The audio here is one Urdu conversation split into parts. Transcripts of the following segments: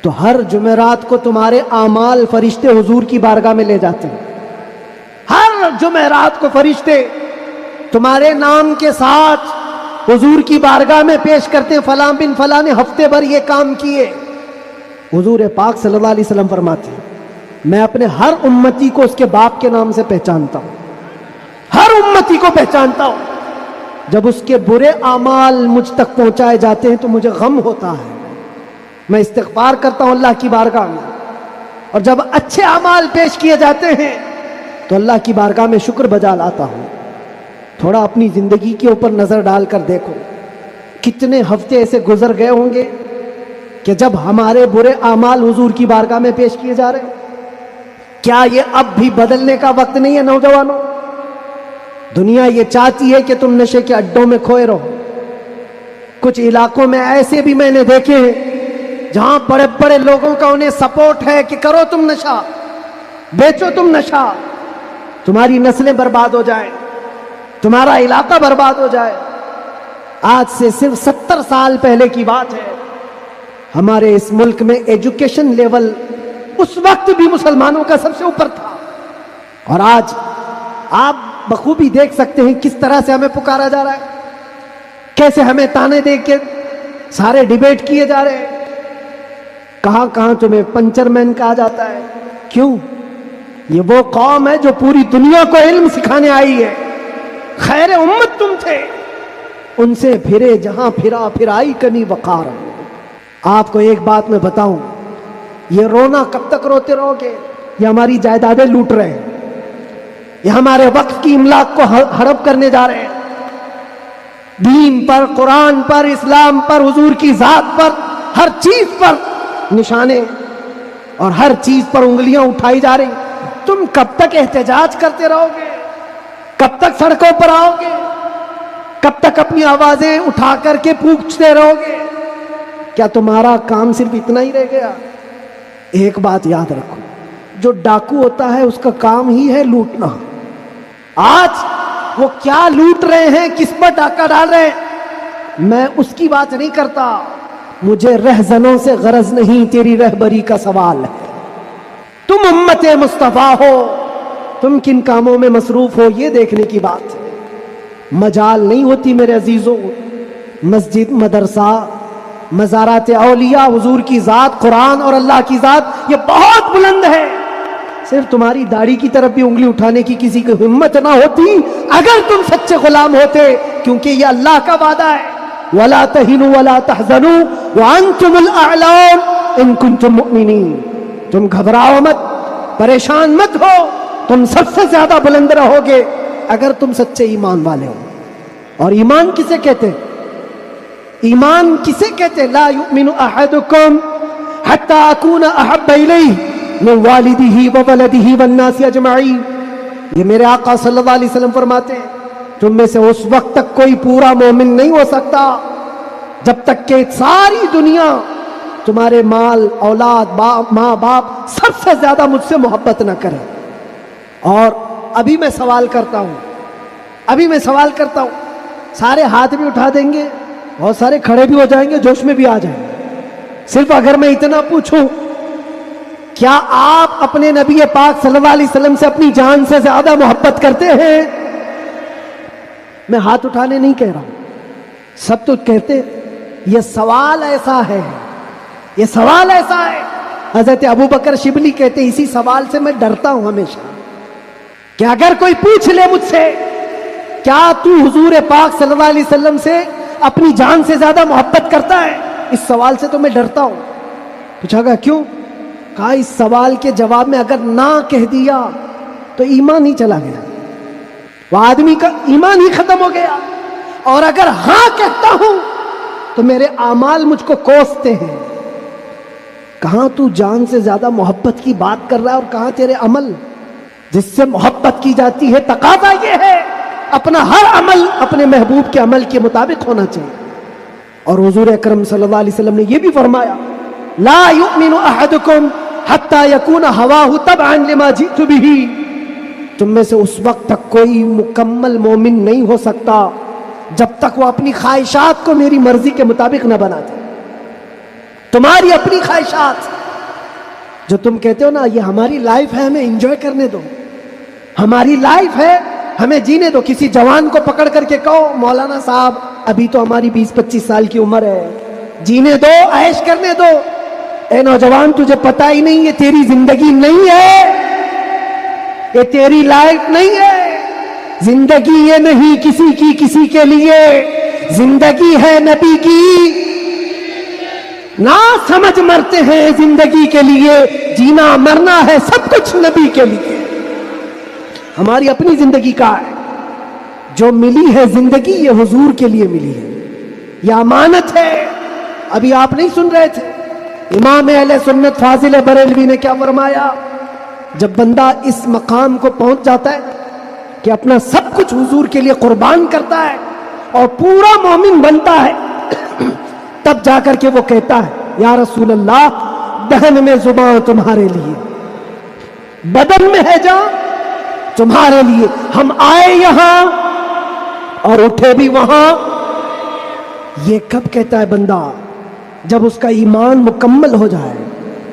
تو ہر جمعرات کو تمہارے اعمال فرشتے حضور کی بارگاہ میں لے جاتے ہیں. ہر جمعرات کو فرشتے تمہارے نام کے ساتھ حضور کی بارگاہ میں پیش کرتے ہیں، فلاں بن فلاں نے ہفتے بھر یہ کام کیے. حضور پاک صلی اللہ علیہ وسلم فرماتے ہیں میں اپنے ہر امتی کو اس کے باپ کے نام سے پہچانتا ہوں، ہر امتی کو پہچانتا ہوں. جب اس کے برے اعمال مجھ تک پہنچائے جاتے ہیں تو مجھے غم ہوتا ہے، میں استغفار کرتا ہوں اللہ کی بارگاہ میں. اور جب اچھے اعمال پیش کیے جاتے ہیں تو اللہ کی بارگاہ میں شکر بجا لاتا ہوں. تھوڑا اپنی زندگی کے اوپر نظر ڈال کر دیکھو، کتنے ہفتے ایسے گزر گئے ہوں گے کہ جب ہمارے برے اعمال حضور کی بارگاہ میں پیش کیے جا رہے ہیں. کیا یہ اب بھی بدلنے کا وقت نہیں ہے نوجوانوں؟ دنیا یہ چاہتی ہے کہ تم نشے کے اڈوں میں کھوئے رہو. کچھ علاقوں میں ایسے بھی میں نے دیکھے ہیں جہاں بڑے بڑے لوگوں کا انہیں سپورٹ ہے کہ کرو تم نشہ، بیچو تم نشہ، تمہاری نسلیں برباد ہو جائیں، تمہارا علاقہ برباد ہو جائے. آج سے صرف 70 سال پہلے کی بات ہے، ہمارے اس ملک میں ایجوکیشن لیول اس وقت بھی مسلمانوں کا سب سے اوپر تھا. اور آج آپ بخوبی دیکھ سکتے ہیں کس طرح سے ہمیں پکارا جا رہا ہے، کیسے ہمیں تانے دے کے سارے ڈیبیٹ کیے جا رہے ہیں. کہاں کہاں تمہیں پنچر مین کہا جاتا ہے. کیوں؟ یہ وہ قوم ہے جو پوری دنیا کو علم سکھانے آئی ہے، خیر امت تم تھے. ان سے پھرے جہاں پھرا پھر آئی کنی وقار. آپ کو ایک بات میں بتاؤں، یہ رونا کب تک روتے رہو گے؟ یہ ہماری جائیدادیں لوٹ رہے ہیں، یہ ہمارے وقت کی املاک کو ہڑپ کرنے جا رہے ہیں. دین پر، قرآن پر، اسلام پر، حضور کی ذات پر، ہر چیز پر نشانے اور ہر چیز پر انگلیاں اٹھائی جا رہی. تم کب تک احتجاج کرتے رہو گے؟ کب تک سڑکوں پر آؤ گے؟ کب تک اپنی آوازیں اٹھا کر کے پوچھتے رہو گے؟ کیا تمہارا کام صرف اتنا ہی رہ گیا؟ ایک بات یاد رکھو، جو ڈاکو ہوتا ہے اس کا کام ہی ہے لوٹنا. آج وہ کیا لوٹ رہے ہیں، کس پر ڈاکہ ڈال رہے ہیں، میں اس کی بات نہیں کرتا. مجھے رہزنوں سے غرض نہیں، تیری رہبری کا سوال ہے. تم امت مصطفیٰ ہو، تم کن کاموں میں مصروف ہو یہ دیکھنے کی بات ہے. مجال نہیں ہوتی میرے عزیزوں. مسجد، مدرسہ، مزارات اولیاء، حضور کی ذات، قرآن اور اللہ کی ذات یہ بہت بلند ہے. صرف تمہاری داڑھی کی طرف بھی انگلی اٹھانے کی کسی کی ہمت نہ ہوتی اگر تم سچے غلام ہوتے، کیونکہ یہ اللہ کا وعدہ ہے وَلَا تَهِنُوا وَلَا تَحْزَنُوا وَأَنْتُمُ الْأَعْلَوْنَ إِن كُنتُم مُؤْمِنِينَ. تم گھبراؤ مت، پریشان مت ہو، تم سب سے زیادہ بلند رہو گے اگر تم سچے ایمان والے ہو. اور ایمان کسے کہتے؟ ایمان کسے کہتے؟ لا یؤمن احدکم حتی اکون احب الیہ من والدہ وولدہ والناس اجمعین. یہ میرے آقا صلی اللہ علیہ وسلم فرماتے ہیں تم میں سے اس وقت تک کوئی پورا مومن نہیں ہو سکتا جب تک کہ ساری دنیا تمہارے مال، اولاد، ماں باپ سب سے زیادہ مجھ سے محبت نہ کرے. اور ابھی میں سوال کرتا ہوں، سارے ہاتھ بھی اٹھا دیں گے، بہت سارے کھڑے بھی ہو جائیں گے، جوش میں بھی آ جائیں گے. صرف اگر میں اتنا پوچھوں، کیا آپ اپنے نبی پاک صلی اللہ علیہ وسلم سے اپنی جان سے زیادہ محبت کرتے ہیں؟ میں ہاتھ اٹھانے نہیں کہہ رہا ہوں، سب تو کہتے. یہ سوال ایسا ہے، یہ سوال ایسا ہے. حضرت ابو بکر شبلی کہتے اسی سوال سے میں ڈرتا ہوں ہمیشہ کہ اگر کوئی پوچھ لے مجھ سے کیا تو حضور پاک صلی اللہ علیہ وسلم سے اپنی جان سے زیادہ محبت کرتا ہے، اس سوال سے تو میں ڈرتا ہوں. پوچھا گا کیوں؟ کہا اس سوال کے جواب میں اگر نہ کہہ دیا تو ایمان ہی چلا گیا، وہ آدمی کا ایمان ہی ختم ہو گیا. اور اگر ہاں کہتا ہوں تو میرے اعمال مجھ کو کوستے ہیں. کہاں تو جان سے زیادہ محبت کی بات کر رہا ہے اور کہاں تیرے عمل جس سے محبت کی جاتی ہے. تقاضا یہ ہے اپنا ہر عمل اپنے محبوب کے عمل کے مطابق ہونا چاہیے. اور حضور اکرم صلی اللہ علیہ وسلم نے یہ بھی فرمایا لا یؤمن احدکم حتی یکون ہواہ تبعا لما جئت بہ. تم میں سے اس وقت تک کوئی مکمل مومن نہیں ہو سکتا جب تک وہ اپنی خواہشات کو میری مرضی کے مطابق نہ بنا دے. تمہاری اپنی خواہشات جو تم کہتے ہو نا یہ ہماری لائف ہے, ہمیں انجوائے کرنے دو, ہماری لائف ہے ہمیں جینے دو. کسی جوان کو پکڑ کر کے کہو مولانا صاحب ابھی تو ہماری 20-25 سال کی عمر ہے, جینے دو, عیش کرنے دو. اے نوجوان تجھے پتہ ہی نہیں یہ تیری زندگی نہیں ہے, یہ تیری لائف نہیں ہے. زندگی یہ نہیں کسی کی کسی کے لیے, زندگی ہے نبی کی. نہ سمجھ مرتے ہیں زندگی کے لیے, جینا مرنا ہے سب کچھ نبی کے لیے. ہماری اپنی زندگی کا ہے, جو ملی ہے زندگی یہ حضور کے لیے ملی ہے, یہ امانت ہے. ابھی آپ نہیں سن رہے تھے امام اہل سنت فاضل بریلوی نے کیا فرمایا؟ جب بندہ اس مقام کو پہنچ جاتا ہے کہ اپنا سب کچھ حضور کے لیے قربان کرتا ہے اور پورا مومن بنتا ہے, تب جا کر کے وہ کہتا ہے یا رسول اللہ دہن میں زبان تمہارے لیے, بدن میں ہے جان تمہارے لیے. ہم آئے یہاں اور اٹھے بھی وہاں. یہ کب کہتا ہے بندہ؟ جب اس کا ایمان مکمل ہو جائے.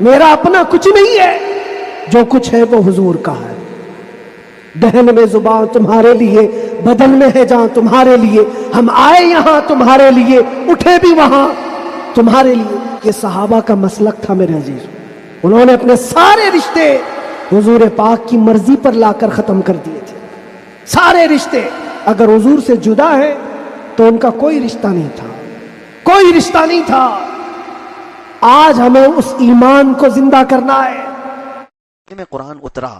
میرا اپنا کچھ نہیں ہے, جو کچھ ہے وہ حضور کا ہے. دہن میں زبان تمہارے لیے, بدن میں ہے جان تمہارے لیے. ہم آئے یہاں تمہارے لیے, اٹھے بھی وہاں تمہارے لیے. یہ صحابہ کا مسلک تھا میرے عزیز. انہوں نے اپنے سارے رشتے حضور پاک کی مرضی پر لا کر ختم کر دیے تھے. سارے رشتے اگر حضور سے جدا ہے تو ان کا کوئی رشتہ نہیں تھا, کوئی رشتہ نہیں تھا. آج ہمیں اس ایمان کو زندہ کرنا ہے. میں قرآن اترا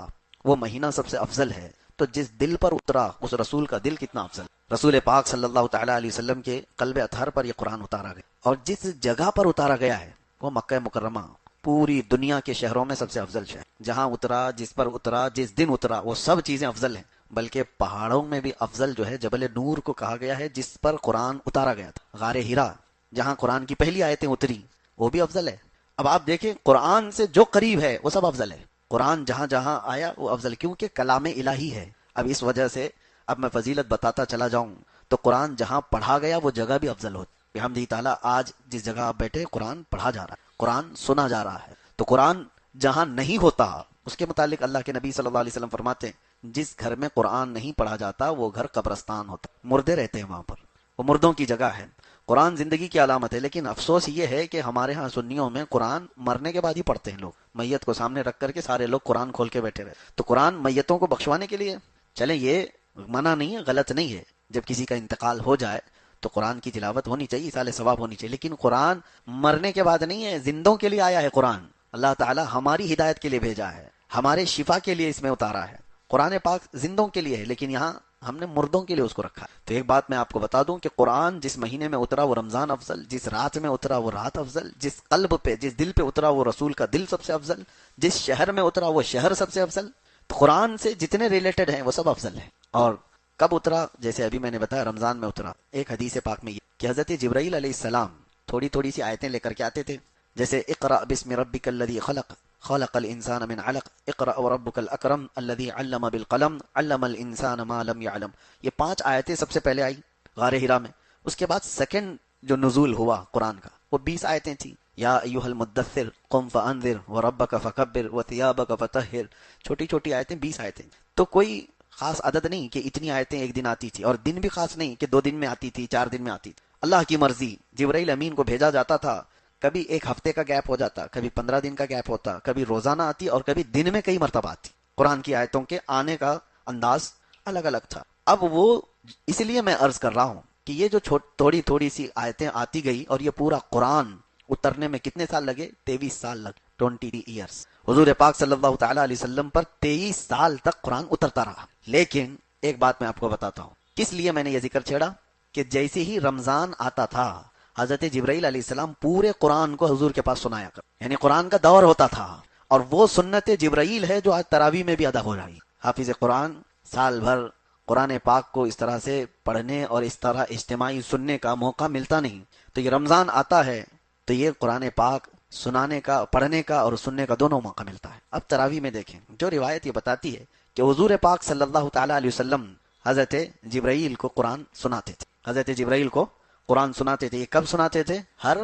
وہ مہینہ سب سے افضل ہے, تو جس دل پر اترا اس رسول کا دل کتنا افضل. رسول پاک صلی اللہ تعالیٰ علیہ وسلم کے قلب اطہر پر یہ قرآن اتارا گیا, اور جس جگہ پر اتارا گیا ہے وہ مکہ مکرمہ پوری دنیا کے شہروں میں سب سے افضل شہر. جہاں اترا, جس پر اترا, جس دن اترا, وہ سب چیزیں افضل ہیں. بلکہ پہاڑوں میں بھی افضل جو ہے جبل نور کو کہا گیا ہے, جس پر قرآن اتارا گیا تھا. غار ہیرا جہاں قرآن کی پہلی آیتیں اتری وہ بھی افضل ہے. اب آپ دیکھیں قرآن سے جو قریب ہے وہ سب افضل ہے. قرآن جہاں جہاں آیا وہ افضل, کیونکہ کلام الہی ہے. اب اس وجہ سے اب میں فضیلت بتاتا چلا جاؤں تو قرآن جہاں پڑھا گیا وہ جگہ بھی افضل ہوتی. بحمدہ تعالیٰ آج جس جگہ آپ بیٹھے قرآن پڑھا جا رہا ہے, قرآن سنا جا رہا ہے. تو قرآن جہاں نہیں ہوتا اس کے متعلق اللہ کے نبی صلی اللہ علیہ وسلم فرماتے ہیں جس گھر میں قرآن نہیں پڑھا جاتا وہ گھر قبرستان ہوتا, مردے رہتے ہیں وہاں پر, وہ مردوں کی جگہ ہے. قرآن زندگی کی علامت ہے. لیکن افسوس یہ ہے کہ ہمارے ہاں سنیوں میں قرآن مرنے کے بعد ہی پڑھتے ہیں لوگ. میت کو سامنے رکھ کر کے سارے لوگ قرآن کھول کے بیٹھے رہے. تو قرآن میتوں کو بخشوانے کے لیے, چلیں یہ منع نہیں ہے, غلط نہیں ہے, جب کسی کا انتقال ہو جائے تو قرآن کی تلاوت ہونی چاہیے, سال ثواب ہونی چاہیے. لیکن قرآن مرنے کے بعد نہیں ہے, زندوں کے لیے آیا ہے قرآن. اللہ تعالیٰ ہماری ہدایت کے لیے بھیجا ہے, ہمارے شفا کے لیے اس میں اتارا ہے. قرآن پاک زندوں کے لیے ہے, لیکن یہاں ہم نے مردوں کے لیے اس کو رکھا. تو ایک بات میں آپ کو بتا دوں کہ قرآن جس مہینے میں اترا وہ رمضان افضل, جس رات میں اترا وہ رات افضل, جس قلب پہ جس دل پہ اترا وہ رسول کا دل سب سے افضل, جس شہر میں اترا وہ شہر سب سے افضل. قرآن سے جتنے ریلیٹڈ ہیں وہ سب افضل ہیں. اور کب اترا؟ جیسے ابھی میں نے بتایا رمضان میں اترا. ایک حدیث پاک میں یہ کہ حضرت جبرائیل علیہ السلام تھوڑی تھوڑی سی آیتیں لے کر کے آتے تھے, جیسے اقرأ بسم ربک الذی خلق خلق الانسان من علق اقرأ وربک الاکرم الذی علم بالقلم علم الانسان ما لم يعلم. یہ 5 آیتیں سب سے پہلے آئی غار ہرا میں. اس کے بعد سیکنڈ جو نزول ہوا قرآن کا وہ 20 آیتیں تھیں. یا ایھا المدثر قم فانذر وربک فکبر وثیابک فطہر. چھوٹی چھوٹی آیتیں 20 آیتیں. تو کوئی خاص عدد نہیں کہ اتنی آیتیں ایک دن آتی تھی, اور دن بھی خاص نہیں کہ 2 دن میں آتی تھی, 4 دن میں آتی تھی. اللہ کی مرضی. جبرائیل امین کو بھیجا جاتا تھا, کبھی 1 ہفتے کا گیپ ہو جاتا, کبھی 15 دن کا گیپ ہوتا, کبھی روزانہ آتی, اور کبھی دن میں کئی مرتبہ آتی. قرآن کی آیتوں کے آنے کا انداز الگ الگ تھا. اب وہ اس لیے میں عرض کر رہا ہوں کہ یہ جو تھوڑی تھوڑی سی آیتیں آتی گئی, اور یہ پورا قرآن اترنے میں کتنے سال لگے؟ 23 سال لگے, 23 ایئرس. حضور پاک صلی اللہ تعالیٰ علیہ وسلم پر 23 سال تک قرآن اترتا رہا. لیکن ایک بات میں آپ کو بتاتا ہوں کس لیے میں نے یہ ذکر چھیڑا, کہ جیسے ہی رمضان آتا تھا حضرت جبرائیل علیہ السلام پورے قرآن کو حضور کے پاس سنایا کر, یعنی قرآن کا دور ہوتا تھا. اور وہ سنت جبرائیل ہے جو آج تراویح میں بھی ادا ہو رہی. حافظ قرآن سال بھر قرآن پاک کو اس طرح سے پڑھنے اور اس طرح اجتماعی سننے کا موقع ملتا نہیں. تو یہ رمضان آتا ہے تو یہ قرآن پاک سنانے کا, پڑھنے کا اور سننے کا دونوں موقع ملتا ہے. اب تراویح میں دیکھیں جو روایت یہ بتاتی ہے کہ حضور پاک صلی اللہ تعالیٰ علیہ وسلم حضرت جبرائیل کو قرآن سناتے تھے. حضرت جبرائیل کو قرآن سناتے تھے. یہ کب سناتے تھے؟ ہر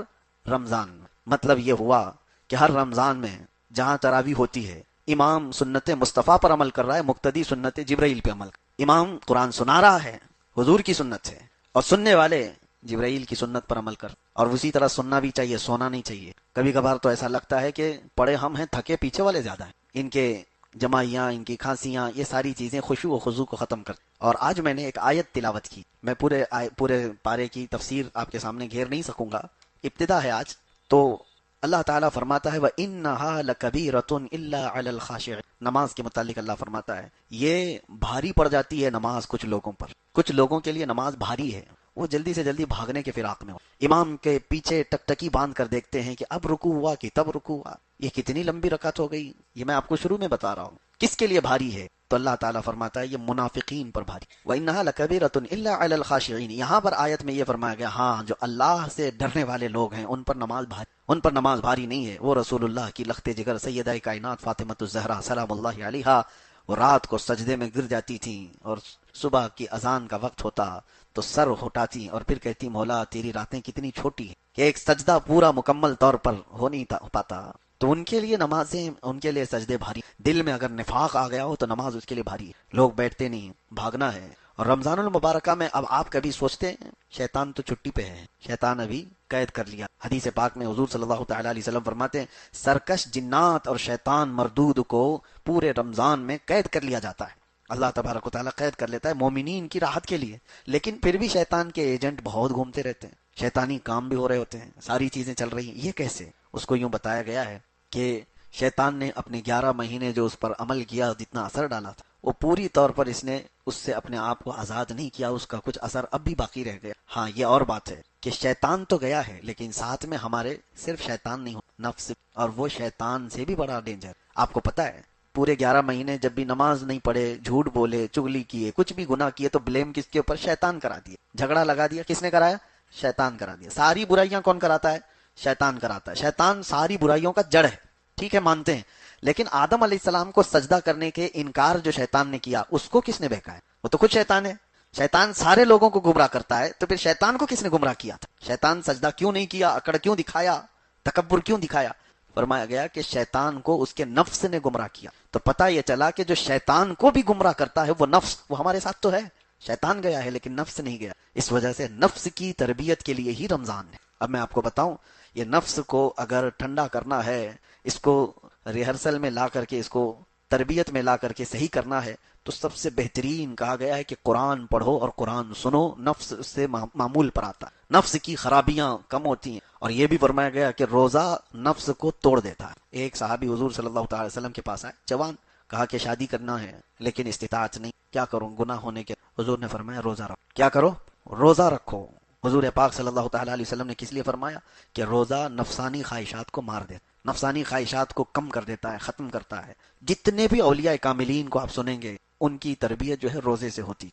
رمضان میں. مطلب یہ ہوا کہ ہر رمضان میں جہاں تراویح ہوتی ہے امام سنت مصطفیٰ پر عمل کر رہا ہے، مقتدی سنت جبرائیل پہ عمل امام قرآن سنا رہا ہے حضور کی سنت سے، اور سننے والے جبرائیل کی سنت پر عمل کر، اور اسی طرح سننا بھی چاہیے، سونا نہیں چاہیے۔ کبھی کبھار تو ایسا لگتا ہے کہ پڑے ہم ہیں، تھکے پیچھے والے زیادہ ہیں، ان کے جمائیاں، ان کی کھانسیاں، یہ ساری چیزیں خشوع و خضوع کو ختم کر۔ اور آج میں نے ایک آیت تلاوت کی، میں پورے پارے کی تفسیر آپ کے سامنے گھیر نہیں سکوں گا، ابتدا ہے آج۔ تو اللہ تعالیٰ فرماتا ہے وَإِنَّهَا لَكَبِيرَةٌ إِلَّا عَلَى الْخَاشِعِينَ، نماز کے متعلق اللہ فرماتا ہے یہ بھاری پڑ جاتی ہے نماز کچھ لوگوں پر، کچھ لوگوں کے لیے نماز بھاری ہے، وہ جلدی سے جلدی بھاگنے کے فراق میں ہو، امام کے پیچھے ٹکٹکی باندھ کر دیکھتے ہیں کہ اب رکوع ہوا کہ تب رکوع ہوا، یہ کتنی لمبی رکعت ہو گئی۔ یہ میں آپ کو شروع میں بتا رہا ہوں کس کے لیے بھاری ہے، تو اللہ تعالیٰ فرماتا ہے یہ منافقین پر بھاری۔ وَإِنَّهَا لَكَبِيرَةٌ إِلَّا عَلَى الْخَاشِعِينَ، یہاں پر آیت میں یہ فرمایا گیا ہاں جو اللہ سے ڈرنے والے لوگ ہیں ان پر نماز بھاری نہیں ہے۔ وہ رسول اللہ کی لخت جگر سیدہ کائنات فاطمۃ الزہرا سلام اللہ علیہا، وہ رات کو سجدے میں گر جاتی تھیں، اور صبح کی اذان کا وقت ہوتا تو سر اٹھاتی اور پھر کہتی مولا تیری راتیں کتنی چھوٹی ہیں کہ ایک سجدہ پورا مکمل طور پر ہو نہیں پاتا۔ تو ان کے لیے نمازیں، ان کے لیے سجدے بھاری، دل میں اگر نفاق آ گیا ہو تو نماز اس کے لیے بھاری ہے، لوگ بیٹھتے نہیں، بھاگنا ہے۔ اور رمضان المبارکہ میں اب آپ کبھی سوچتے ہیں شیطان تو چھٹی پہ ہے، شیطان ابھی قید کر لیا۔ حدیث پاک میں حضور صلی اللہ تعالی علیہ وسلم فرماتے ہیں سرکش جنات اور شیطان مردود کو پورے رمضان میں قید کر لیا جاتا ہے، اللہ تبارک و تعالیٰ قید کر لیتا ہے مومنین کی راحت کے لیے، لیکن پھر بھی شیطان کے ایجنٹ بہت گھومتے رہتے ہیں، شیطانی کام بھی ہو رہے ہوتے ہیں، ساری چیزیں چل رہی ہیں۔ یہ کیسے؟ اس کو یوں بتایا گیا ہے کہ شیطان نے اپنے 11 مہینے جو اس پر عمل کیا، جتنا اثر ڈالا تھا، وہ پوری طور پر اس نے اس سے اپنے آپ کو آزاد نہیں کیا، اس کا کچھ اثر اب بھی باقی رہ گیا۔ ہاں یہ اور بات ہے کہ شیطان تو گیا ہے، لیکن ساتھ میں ہمارے صرف شیطان نہیں ہو، نفس، اور وہ شیطان سے بھی بڑا ڈینجر۔ آپ کو پتا ہے پورے 11 مہینے جب بھی نماز نہیں پڑھے، جھوٹ بولے، چگلی کیے، کچھ بھی گناہ کیے، تو بلیم کس کے اوپر؟ شیطان کرا دیا، جھگڑا لگا دیا، کس نے کرایا؟ شیطان کرا دیا۔ ساری برائیاں کون کراتا ہے؟ شیطان کراتا ہے۔ شیطان ساری برائیوں کا جڑ ہے، ٹھیک ہے مانتے ہیں، لیکن آدم علیہ السلام کو سجدہ کرنے کے انکار جو شیطان نے کیا، اس کو کس نے بہکایا؟ وہ تو خود شیطان ہے۔ شیطان سارے لوگوں کو گمراہ کرتا ہے، تو پھر شیطان کو کس نے گمراہ کیا تھا؟ شیطان سجدہ کیوں نہیں کیا؟ اکڑ کیوں دکھایا؟ تکبر کیوں دکھایا؟ فرمایا گیا کہ شیطان کو اس کے نفس نے گمراہ کیا۔ تو پتہ یہ چلا کہ جو شیطان کو بھی گمراہ کرتا ہے وہ نفس، وہ ہمارے ساتھ تو ہے، شیطان گیا ہے لیکن نفس نہیں گیا۔ اس وجہ سے نفس کی تربیت کے لیے ہی رمضان ہے۔ اب میں آپ کو بتاؤں، یہ نفس کو اگر ٹھنڈا کرنا ہے، اس کو ریہرسل میں لا کر کے، اس کو تربیت میں لا کر کے صحیح کرنا ہے، تو سب سے بہترین کہا گیا ہے کہ قرآن پڑھو اور قرآن سنو، نفس اس سے معمول پر آتا ہے، نفس کی خرابیاں کم ہوتی ہیں۔ اور یہ بھی فرمایا گیا کہ روزہ نفس کو توڑ دیتا ہے۔ ایک صحابی حضور صلی اللہ تعالی وسلم کے پاس آئے، جوان، کہا کہ شادی کرنا ہے لیکن استطاعت نہیں، کیا کروں گناہ ہونے کے؟ حضور نے فرمایا روزہ رکھو۔ کیا کرو؟ روزہ رکھو۔ حضور پاک صلی اللہ تعالی علیہ وسلم نے کس لیے فرمایا؟ کہ روزہ نفسانی خواہشات کو مار دیتا، نفسانی خواہشات کو کم کر دیتا ہے، ختم کرتا ہے۔ جتنے بھی اولیاء کاملین کو آپ سنیں گے، ان کی تربیت جو ہے روزے سے ہوتی۔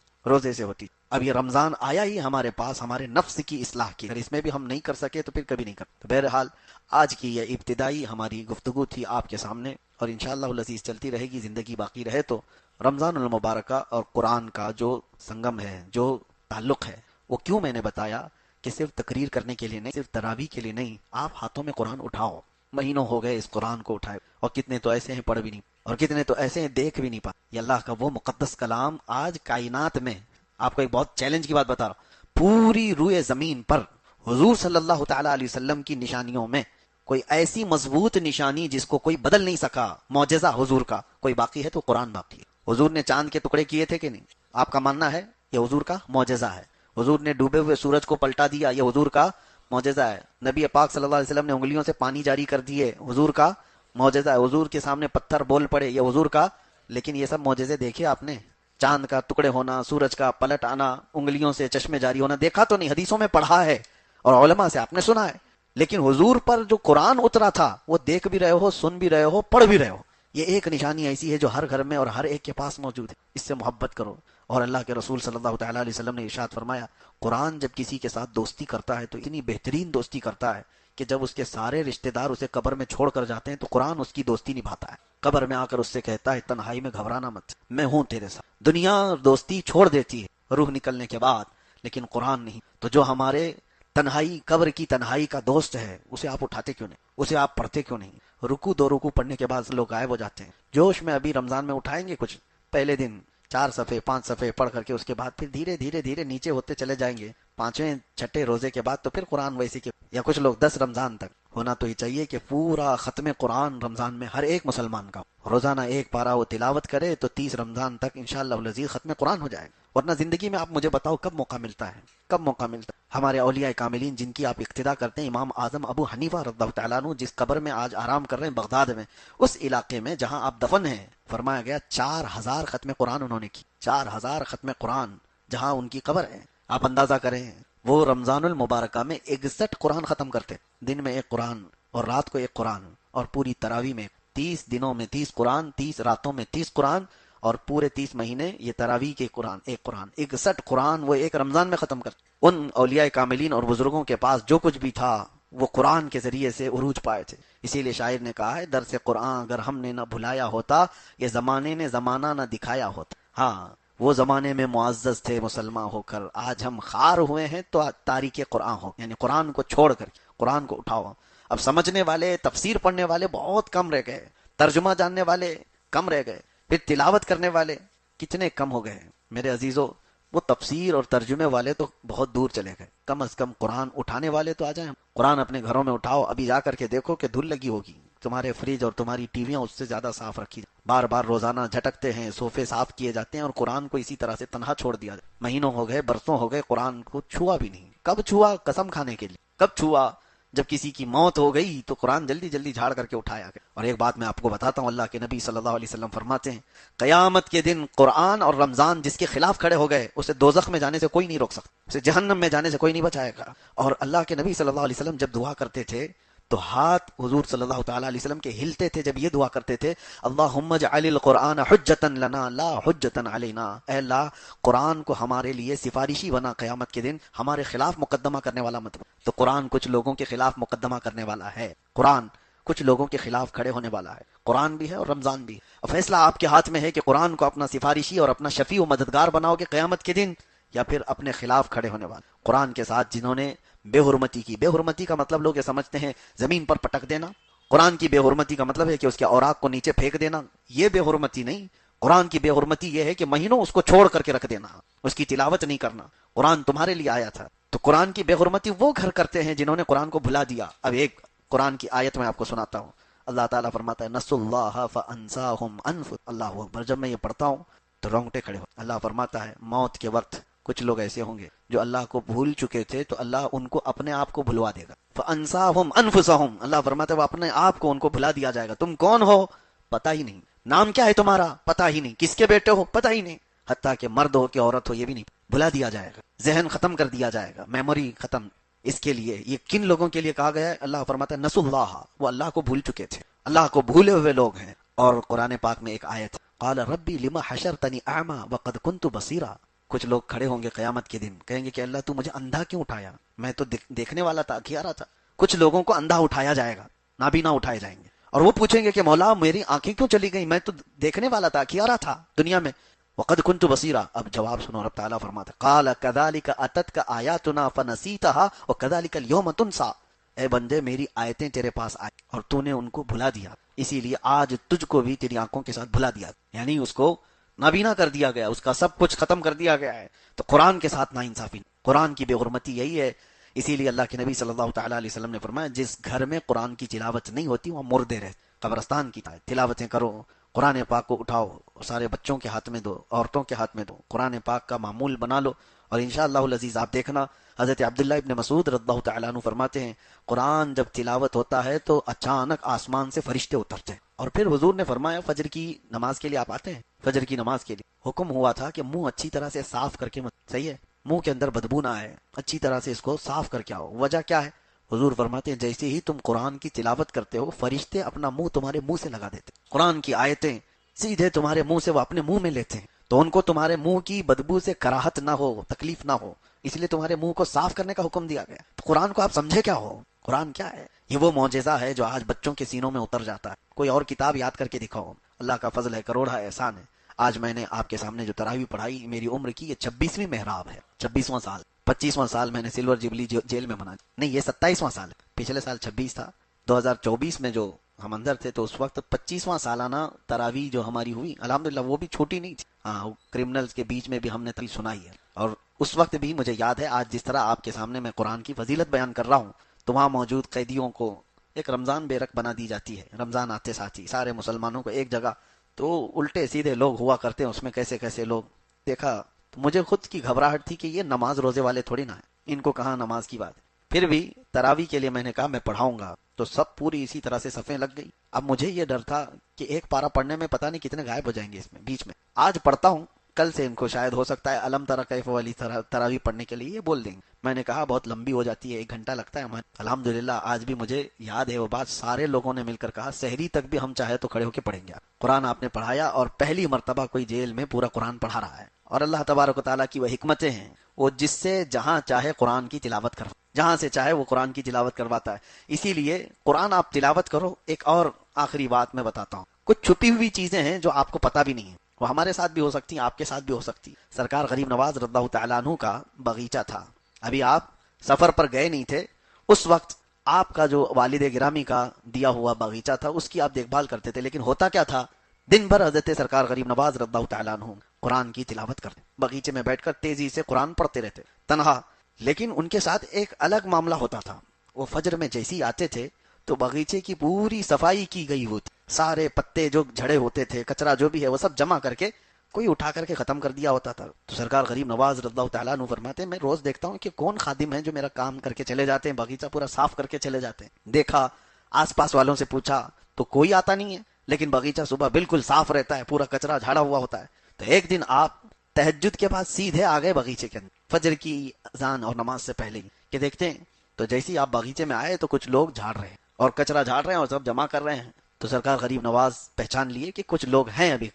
اب یہ رمضان آیا ہی ہمارے پاس ہمارے نفس کی اصلاح کی، اگر اس میں بھی ہم نہیں کر سکے تو پھر کبھی نہیں کرتے۔ بہرحال آج کی یہ ابتدائی ہماری گفتگو تھی آپ کے سامنے، اور انشاءاللہ العزیز چلتی رہے گی، زندگی باقی رہے تو۔ رمضان المبارکہ اور قرآن کا جو سنگم ہے، جو تعلق ہے، وہ کیوں میں نے بتایا کہ صرف تقریر کرنے کے لیے نہیں، صرف تراویح کے لیے نہیں، آپ ہاتھوں میں قرآن اٹھاؤ۔ مہینوں ہو گئے اس قرآن کو اٹھائے، اور کتنے تو ایسے ہیں پڑھ بھی نہیں، اور کتنے تو ایسے ہیں دیکھ بھی نہیں پاتے۔ یہ اللہ کا وہ مقدس کلام آج کائنات میں، آپ کو ایک بہت چیلنج کی بات بتا رہا ہوں، پوری روئے زمین پر حضور صلی اللہ تعالی علیہ وسلم کی نشانیوں میں کوئی ایسی مضبوط نشانی جس کو کوئی بدل نہیں سکا، معجزہ حضور کا کوئی باقی ہے تو قرآن باقی ہے۔ حضور نے چاند کے ٹکڑے کیے تھے کہ نہیں؟ آپ کا ماننا ہے یہ حضور کا معجزہ ہے۔ حضور نے ڈوبے ہوئے سورج کو پلٹا دیا، یہ حضور کا معجزہ ہے۔ نبی پاک صلی اللہ علیہ وسلم نے انگلیوں سے پانی جاری کر دیے، حضور کا معجزہ ہے۔ حضور کے سامنے پتھر بول پڑے، یہ حضور کا۔ لیکن یہ سب معجزے دیکھے آپ نے؟ چاند کا ٹکڑے ہونا، سورج کا پلٹ آنا، انگلیوں سے چشمے جاری ہونا، دیکھا تو نہیں، حدیثوں میں پڑھا ہے اور علماء سے آپ نے سنا ہے۔ لیکن حضور پر جو قرآن اترا تھا، وہ دیکھ بھی رہے ہو، سن بھی رہے ہو، پڑھ بھی رہے ہو۔ یہ ایک نشانی ایسی ہے جو ہر گھر میں اور ہر ایک کے پاس موجود ہے، اس سے محبت کرو۔ اور اللہ کے رسول صلی اللہ تعالی علیہ وسلم نے ارشاد فرمایا، قرآن جب کسی کے ساتھ دوستی کرتا ہے تو اتنی بہترین دوستی کرتا ہے کہ جب اس کے سارے رشتہ دار اسے قبر میں چھوڑ کر جاتے ہیں تو قرآن اس کی دوستی نبھاتا ہے۔ قبر میں آ کر اس سے کہتا ہے تنہائی میں گھبرانا مت، میں ہوں تیرے ساتھ۔ دنیا دوستی چھوڑ دیتی ہے روح نکلنے کے بعد، لیکن قرآن نہیں۔ تو جو ہمارے تنہائی، قبر کی تنہائی کا دوست ہے، اسے آپ اٹھاتے کیوں نہیں؟ اسے آپ پڑھتے کیوں نہیں؟ رکو دو رکو پڑھنے کے بعد لوگ غائب ہو جاتے ہیں. جوش میں ابھی رمضان میں اٹھائیں گے کچھ، پہلے دن 4 صفحے 5 صفحے پڑھ کر کے اس کے بعد پھر دھیرے دھیرے دھیرے نیچے ہوتے چلے جائیں گے. 5ویں 6ٹھے روزے کے بعد تو پھر قرآن ویسے کے، یا کچھ لوگ 10 رمضان تک. ہونا تو یہ چاہیے کہ پورا ختم قرآن رمضان میں ہر ایک مسلمان کا روزانہ ایک پارہ وہ تلاوت کرے تو 30 رمضان تک انشاءاللہ العزیز ختم قرآن ہو جائے. ورنہ زندگی میں آپ مجھے بتاؤ کب موقع ملتا ہے، کب موقع ملتا ہے. ہمارے اولیاء کاملین جن کی آپ اقتدا کرتے ہیں، امام اعظم ابو حنیفہ رضی اللہ تعالیٰ عنہ جس قبر میں آج آرام کر رہے ہیں بغداد میں، اس علاقے میں جہاں آپ دفن ہیں، فرمایا گیا 4000 ختم قرآن انہوں نے کی. 4000 ختم قرآن جہاں ان کی قبر ہے. آپ اندازہ کریں وہ رمضان المبارکہ میں 61 قرآن ختم کرتے، دن میں 1 قرآن اور رات کو 1 قرآن، اور پوری تراویح میں 30 دنوں میں 30 قرآن، 30 راتوں میں 30 قرآن، اور پورے 30 مہینے یہ تراویح کے قرآن 1 قرآن، 61 قرآن وہ ایک رمضان میں ختم کرتے. ان اولیاء کاملین اور بزرگوں کے پاس جو کچھ بھی تھا وہ قرآن کے ذریعے سے عروج پائے تھے. اسی لیے شاعر نے کہا ہے درس قرآن اگر ہم نے نہ بھلایا ہوتا، یہ زمانے نے زمانہ نہ دکھایا ہوتا. ہاں وہ زمانے میں معزز تھے مسلمان ہو کر، آج ہم خار ہوئے ہیں تو تاریخ قرآن ہو، یعنی قرآن کو چھوڑ کر قرآن کو اٹھاؤ. اب سمجھنے والے، تفسیر پڑھنے والے بہت کم رہ گئے، ترجمہ جاننے والے کم رہ گئے، پھر تلاوت کرنے والے کتنے کم ہو گئے ہیں. میرے عزیزو، وہ تفسیر اور ترجمے والے تو بہت دور چلے گئے، کم از کم قرآن اٹھانے والے تو آ جائیں. قرآن اپنے گھروں میں اٹھاؤ، ابھی جا کر کے دیکھو کہ دھول لگی ہوگی، تمہارے فریج اور تمہاری ٹیویاں اس سے زیادہ صاف رکھی، بار بار روزانہ جھٹکتے ہیں، صوفے صاف کیے جاتے ہیں، اور قرآن کو اسی طرح سے تنہا چھوڑ دیا جائے. مہینوں ہو گئے، برسوں ہو گئے، قرآن کو چھوا بھی نہیں. کب چھوا؟ قسم کھانے کے لیے. کب چھوا؟ جب کسی کی موت ہو گئی تو قرآن جلدی جلدی جھاڑ کر کے اٹھایا گیا. اور ایک بات میں آپ کو بتاتا ہوں، اللہ کے نبی صلی اللہ علیہ وسلم فرماتے ہیں قیامت کے دن قرآن اور رمضان جس کے خلاف کھڑے ہو گئے اسے دوزخ میں جانے سے کوئی نہیں روک سکتا، اسے جہنم میں جانے سے کوئی نہیں بچائے گا. اور اللہ کے نبی صلی اللہ علیہ وسلم جب دعا کرتے تھے تو ہاتھ حضور صلی اللہ تعالیٰ علیہ وسلم کے ہلتے تھے جب یہ دعا کرتے تھے اللہم اجعل القرآن حجتا لنا لا حجتا علینا. اے اللہ قرآن کو ہمارے لیے سفارشی بنا، قیامت کے دن ہمارے خلاف مقدمہ کرنے والا مت. تو قرآن کچھ لوگوں کے خلاف مقدمہ کرنے والا ہے، قرآن کچھ لوگوں کے خلاف کھڑے ہونے والا ہے. قرآن بھی ہے اور رمضان بھی ہے. اور فیصلہ آپ کے ہاتھ میں ہے کہ قرآن کو اپنا سفارشی اور اپنا شفیع و مددگار بناؤ گے قیامت کے دن، یا پھر اپنے خلاف کھڑے ہونے والے. قرآن کے ساتھ جنہوں نے بے حرمتی کی، بے حرمتی کا مطلب لوگ یہ سمجھتے ہیں زمین پر پٹک دینا. قرآن کی بے حرمتی کا مطلب ہے کہ اس کے اوراق کو نیچے پھینک دینا. یہ بے حرمتی نہیں. قرآن کی بے حرمتی یہ ہے کہ مہینوں اس کو چھوڑ کر کے رکھ دینا، اس کی تلاوت نہیں کرنا. قرآن تمہارے لیے آیا تھا. تو قرآن کی بے حرمتی وہ گھر کرتے ہیں جنہوں نے قرآن کو بھلا دیا. اب ایک قرآن کی آیت میں آپ کو سناتا ہوں. اللہ تعالیٰ فرماتا ہے نسوا اللہ فانساہم انفسہم. اللہ اکبر. جب میں یہ پڑھتا ہوں تو رونگٹے کھڑے ہو. اللہ فرماتا ہے موت کے وقت کچھ لوگ ایسے ہوں گے جو اللہ کو بھول چکے تھے تو اللہ ان کو اپنے آپ کو بھلوا دے گا. فانساہم انفسہم. اللہ فرماتا ہے وہ اپنے آپ کو ان کو بھلا دیا جائے گا. تم کون ہو پتہ ہی نہیں، نام کیا ہے تمہارا پتہ ہی نہیں، کس کے بیٹے ہو پتہ ہی نہیں، حتیٰ کہ مرد ہو کہ عورت ہو یہ بھی نہیں. بھلا دیا جائے گا، ذہن ختم کر دیا جائے گا، میموری ختم. اس کے لیے یہ کن لوگوں کے لیے کہا گیا ہے؟ اللہ فرماتا ہے نسوا اللہ، وہ اللہ کو بھول چکے تھے، اللہ کو بھولے ہوئے لوگ ہیں. اور قرآن پاک میں ایک آیت قال ربی لما حشرتنی اعمی وقد کنت بصیرا. کچھ لوگ کھڑے ہوں گے قیامت کے دن کہیں گے کہ اللہ تو مجھے اندھا کیوں اٹھایا، میں تو دیکھنے والا تھا، کھیارا تھا. کچھ لوگوں کو اندھا اٹھایا جائے گا، نابینا اٹھائے جائیں گے، اور وہ پوچھیں گے کہ مولا میری آنکھیں کیوں چلی گئی، میں تو دیکھنے والا تھا، کھیارا تھا دنیا میں. وقد کنت بصیرا. اب جواب سنو، رب تعالیٰ فرماتا قال کذالک اتتک آیاتنا فنسیتها وکذالک اليوم تنسا. اے بندے میری آیتیں تیرے پاس آئی اور تو نے ان کو بھلا دیا، اسی لیے آج تجھ کو بھی تیری آنکھوں کے ساتھ بھلا دیا، یعنی اس کو نابینا کر دیا گیا، اس کا سب کچھ ختم کر دیا گیا ہے. تو قرآن کے ساتھ ناانصافی، قرآن کی بے حرمتی یہی ہے. اسی لیے اللہ کے نبی صلی اللہ تعالیٰ علیہ وسلم نے فرمایا جس گھر میں قرآن کی تلاوت نہیں ہوتی وہاں مردے رہتے. قبرستان کی تلاوتیں کرو، قرآن پاک کو اٹھاؤ، سارے بچوں کے ہاتھ میں دو، عورتوں کے ہاتھ میں دو، قرآن پاک کا معمول بنا لو. اور انشاءاللہ العزیز آپ دیکھنا حضرت عبداللہ ابن مسعود رضی اللہ تعالیٰ عنہ فرماتے ہیں قرآن جب تلاوت ہوتا ہے تو اچانک آسمان سے فرشتے اترتے ہیں. اور پھر حضور نے فرمایا فجر کی نماز کے لیے آپ آتے ہیں، فجر کی نماز کے لیے حکم ہوا تھا کہ منہ اچھی طرح سے صاف کر کے صحیح ہے، منہ کے اندر بدبو نہ آئے، اچھی طرح سے اس کو صاف کر کے آؤ. وجہ کیا ہے؟ حضور فرماتے ہیں جیسے ہی تم قرآن کی تلاوت کرتے ہو فرشتے اپنا منہ تمہارے منہ سے لگا دیتے، قرآن کی آیتیں سیدھے تمہارے منہ سے وہ اپنے منہ میں لیتے ہیں، تو ان کو تمہارے منہ کی بدبو سے کراہت نہ ہو، تکلیف نہ ہو، اس لیے تمہارے منہ کو صاف کرنے کا حکم دیا گیا. تو قرآن کو آپ سمجھے کیا ہو؟ قرآن کیا ہے؟ یہ وہ معجزہ ہے جو آج بچوں کے سینوں میں اتر جاتا ہے. کوئی اور کتاب یاد کر کے دکھاؤ. اللہ کا فضل ہے، کروڑا احسان ہے. آج میں نے آپ کے سامنے جو تراویح پڑھائی میری عمر کی یہ 26ویں محراب ہے، 26واں سال. 25واں سال میں نے سلور جبلی جیل میں منایا، نہیں یہ 27واں سال ہے، پچھلے سال 26 تھا. 2024 میں جو ہم اندر تھے تو اس وقت 25واں سالانہ تراویح جو ہماری ہوئی الحمدللہ وہ بھی چھوٹی نہیں تھی. ہاں کرمنلز کے بیچ میں بھی ہم نے تراویح سنائی ہے. اور اس وقت بھی مجھے یاد ہے آج جس طرح آپ کے سامنے میں قرآن کی فضیلت بیان کر رہا ہوں تو وہاں موجود قیدیوں کو ایک رمضان بے رق بنا دی جاتی ہے. رمضان آتے ساتھ ہی سارے مسلمانوں کو ایک جگہ تو الٹے سیدھے لوگ ہوا کرتے ہیں اس میں کیسے کیسے لوگ دیکھا تو مجھے خود کی گھبراہٹ تھی کہ یہ نماز روزے والے تھوڑی نہ ہیں، ان کو کہاں نماز کی بات ہے. پھر بھی تراویح کے لیے میں نے کہا میں پڑھاؤں گا تو سب پوری اسی طرح سے صفیں لگ گئی. اب مجھے یہ ڈر تھا کہ ایک پارا پڑھنے میں پتہ نہیں کتنے غائب ہو جائیں گے اس میں بیچ میں. آج پڑھتا ہوں کل سے ان کو شاید ہو سکتا ہے علم ترا کیف والی تراویح پڑھنے کے لیے یہ بول دیں گے. میں نے کہا بہت لمبی ہو جاتی ہے، 1 گھنٹہ لگتا ہے ہمیں. الحمدللہ آج بھی مجھے یاد ہے وہ بات، سارے لوگوں نے مل کر کہا سحری تک بھی ہم چاہے تو کھڑے ہو کے پڑھیں گے. قرآن آپ نے پڑھایا اور پہلی مرتبہ کوئی جیل میں پورا قرآن پڑھا رہا ہے. اور اللہ تبارک و تعالیٰ کی وہ حکمتیں ہیں، وہ جس سے جہاں چاہے قرآن کی تلاوت کرو، جہاں سے چاہے وہ قرآن کی تلاوت کرواتا ہے. اسی لیے قرآن آپ تلاوت کرو. ایک اور آخری بات میں بتاتا ہوں، کچھ چھپی ہوئی چیزیں ہیں جو آپ کو پتہ بھی نہیں ہے، وہ ہمارے ساتھ بھی ہو سکتی ہیں، آپ کے ساتھ بھی ہو سکتی. سرکار غریب نواز رضی اللہ تعالیٰ عنہ کا باغیچہ تھا. ابھی آپ سفر پر گئے نہیں تھے، اس وقت آپ کا جو والد گرامی کا دیا ہوا باغیچہ تھا اس کی آپ دیکھ بھال کرتے تھے. لیکن ہوتا کیا تھا، دن بھر حضرت سرکار غریب نواز رضی اللہ تعالیٰ عنہ قرآن کی تلاوت کرتے، باغیچے میں بیٹھ کر تیزی سے قرآن پڑھتے رہتے تنہا. لیکن ان کے ساتھ ایک الگ معاملہ ہوتا تھا، وہ فجر میں جیسے آتے تھے تو باغیچے کی پوری صفائی کی گئی ہوتی، سارے پتے جو جھڑے ہوتے تھے، کچرا جو بھی ہے وہ سب جمع کر کے کوئی اٹھا کر کے ختم کر دیا ہوتا تھا. تو سرکار غریب نواز رضی اللہ تعالیٰ عنہ فرماتے ہیں میں روز دیکھتا ہوں کہ کون خادم ہے جو میرا کام کر کے چلے جاتے ہیں، باغیچہ پورا صاف کر کے چلے جاتے ہیں. دیکھا آس پاس والوں سے پوچھا تو کوئی آتا نہیں ہے، لیکن باغیچہ صبح بالکل صاف رہتا ہے، پورا کچرا جھاڑا ہوا ہوتا ہے. تو ایک دن آپ تہجد کے بعد سیدھے آ گئے باغیچے کے اندر فجر کی اذان اور نماز سے پہلے ہی کہ دیکھتے ہیں. تو جیسے ہی آپ باغیچے میں آئے تو کچھ لوگ جھاڑ رہے ہیں اور کچرا جھاڑ رہے ہیں اور سب جمع کر رہے ہیں. تو سرکار غریب نواز پہچان لیے کہ کچھ لوگ ہیں ابھی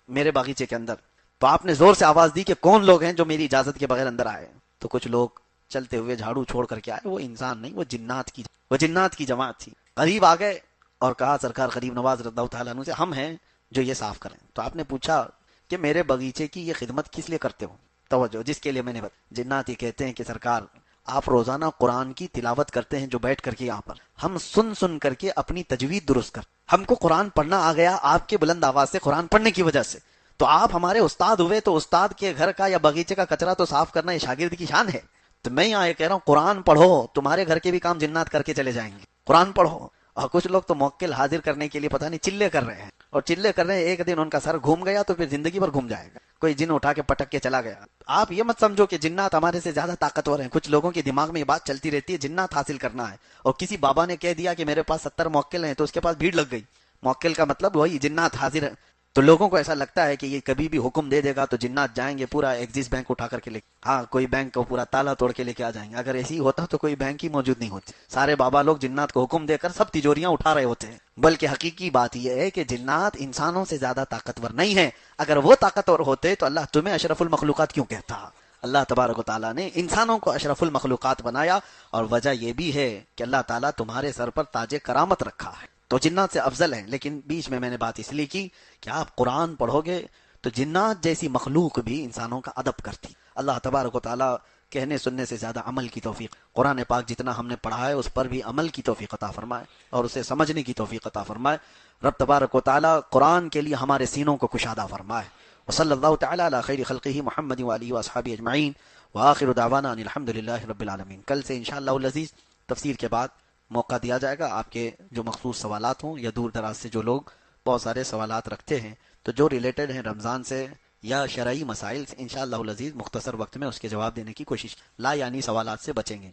میرے باغیچے کے اندر. تو آپ نے زور سے آواز دی کہ کون لوگ ہیں جو میری اجازت کے بغیر اندر آئے. تو کچھ لوگ چلتے ہوئے جھاڑو چھوڑ کر کے آئے. وہ انسان نہیں، وہ جنات کی جماعت تھی. قریب آ گئے اور کہا سرکار غریب نواز رضی اللہ تعالیٰ عنہ سے ہم ہیں جو یہ صاف کریں. تو آپ نے پوچھا کہ میرے باغیچے کی یہ خدمت کس لیے کرتے ہو؟ توجہ، جس کے لیے میں نے جنات ہی کہتے ہیں کہ سرکار آپ روزانہ قرآن کی تلاوت کرتے ہیں جو بیٹھ کر کے یہاں پر ہم سن کر کے اپنی تجوید درست کر، ہم کو قرآن پڑھنا آ گیا آپ کے بلند آواز سے قرآن پڑھنے کی وجہ سے. تو آپ ہمارے استاد ہوئے تو استاد کے گھر کا یا باغیچے کا کچرا تو صاف کرنا یہ شاگرد کی شان ہے. تو میں یہاں یہ کہہ رہا ہوں قرآن پڑھو، تمہارے گھر کے بھی کام جنات کر کے چلے جائیں گے. قرآن پڑھو. اور کچھ لوگ تو موکل حاضر کرنے کے لیے پتہ نہیں چلے کر رہے ہیں اور چلے کر رہے ہیں. ایک دن ان کا سر گھوم گیا تو پھر زندگی بھر گھوم جائے گا. کوئی جن اٹھا کے پٹک کے چلا گیا. آپ یہ مت سمجھو کہ جنات ہمارے سے زیادہ طاقتور ہیں. کچھ لوگوں کے دماغ میں یہ بات چلتی رہتی ہے جنات حاصل کرنا ہے، اور کسی بابا نے کہہ دیا کہ میرے پاس 70 موکل ہیں تو اس کے پاس بھیڑ لگ گئی. موکل کا مطلب وہی جنات حاضر ہے. تو لوگوں کو ایسا لگتا ہے کہ یہ کبھی بھی حکم دے دے گا تو جنات جائیں گے پورا ایکسس بینک اٹھا کر کے لے، ہاں کوئی بینک کو پورا تالا توڑ کے لے کے آ جائیں گے. اگر ایسی ہوتا تو کوئی بینک ہی موجود نہیں ہوتی. سارے بابا لوگ جنات کو حکم دے کر سب تجوریاں اٹھا رہے ہوتے ہیں. بلکہ حقیقی بات یہ ہے کہ جنات انسانوں سے زیادہ طاقتور نہیں ہیں. اگر وہ طاقتور ہوتے تو اللہ تمہیں اشرف المخلوقات کیوں کہتا؟ اللہ تبارک و تعالیٰ نے انسانوں کو اشرف المخلوقات بنایا، اور وجہ یہ بھی ہے کہ اللہ تعالیٰ تمہارے سر پر تاج کرامت رکھا ہے. تو جنات سے افضل ہیں. لیکن بیچ میں نے بات اس لیے کی کہ آپ قرآن پڑھو گے تو جنات جیسی مخلوق بھی انسانوں کا ادب کرتی. اللہ تبارک و تعالیٰ کہنے سننے سے زیادہ عمل کی توفیق، قرآن پاک جتنا ہم نے پڑھا ہے اس پر بھی عمل کی توفیق عطا فرمائے اور اسے سمجھنے کی توفیق عطا فرمائے. رب تبارک و تعالیٰ قرآن کے لیے ہمارے سینوں کو کشادہ فرمائے. وصلی اللہ تعالی علی خیر خلقہ محمد وآلہ واصحابہ اجمعین وآخر دعوانا ان الحمد للہ رب العالمین. کل سے انشاءاللہ العزیز تفسیر کے بعد موقع دیا جائے گا. آپ کے جو مخصوص سوالات ہوں یا دور دراز سے جو لوگ بہت سارے سوالات رکھتے ہیں تو جو ریلیٹڈ ہیں رمضان سے یا شرعی مسائل سے، انشاءاللہ العزیز مختصر وقت میں اس کے جواب دینے کی کوشش، لا یعنی سوالات سے بچیں گے.